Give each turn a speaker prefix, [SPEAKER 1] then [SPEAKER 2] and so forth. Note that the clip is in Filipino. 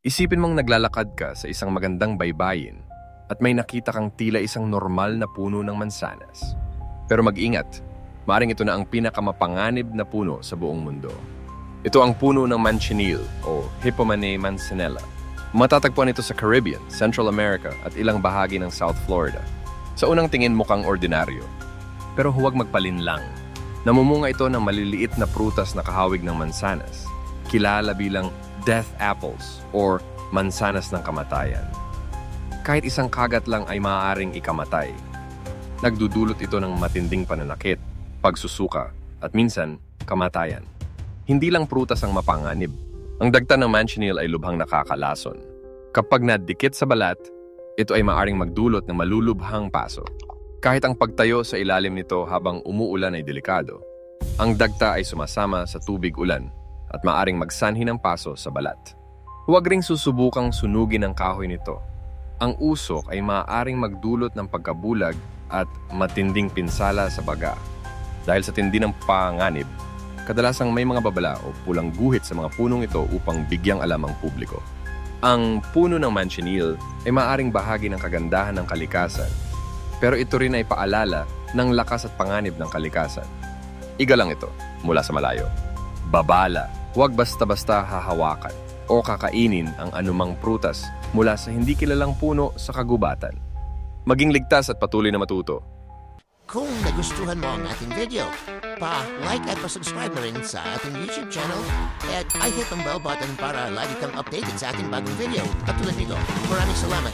[SPEAKER 1] Isipin mong naglalakad ka sa isang magandang baybayin at may nakita kang tila isang normal na puno ng mansanas. Pero mag-ingat, maring ito na ang pinakamapanganib na puno sa buong mundo. Ito ang puno ng manchineel o Hippomane manzanella. Matatagpuan ito sa Caribbean, Central America at ilang bahagi ng South Florida. Sa unang tingin mukhang ordinaryo, pero huwag magpalinlang. Namumunga ito ng maliliit na prutas na kahawig ng mansanas, kilala bilang death apples or mansanas ng kamatayan. Kahit isang kagat lang ay maaaring ikamatay. Nagdudulot ito ng matinding pananakit, pagsusuka, at minsan, kamatayan. Hindi lang prutas ang mapanganib. Ang dagta ng manchineel ay lubhang nakakalason. Kapag nadikit sa balat, ito ay maaaring magdulot ng malulubhang paso. Kahit ang pagtayo sa ilalim nito habang umuulan ay delikado, ang dagta ay sumasama sa tubig-ulan at maaaring magsanhi ng paso sa balat. Huwag ring susubukang sunugin ang kahoy nito. Ang usok ay maaaring magdulot ng pagkabulag at matinding pinsala sa baga. Dahil sa tindi ng panganib, kadalasang may mga babala o pulang guhit sa mga punong ito upang bigyang alam ang publiko. Ang puno ng manchineel ay maaaring bahagi ng kagandahan ng kalikasan, pero ito rin ay paalala ng lakas at panganib ng kalikasan. Igalang ito mula sa malayo. Babala, huwag basta-basta hahawakan o kakainin ang anumang prutas mula sa hindi kilalang puno sa kagubatan. Maging ligtas at patuloy na matuto.
[SPEAKER 2] Kung nagustuhan mo ang ating video, pa-like at pa-subscribe na rin sa ating YouTube channel at i-hit ang bell button para lagi kang updated sa ating bagong video. At tulad nito, maraming salamat!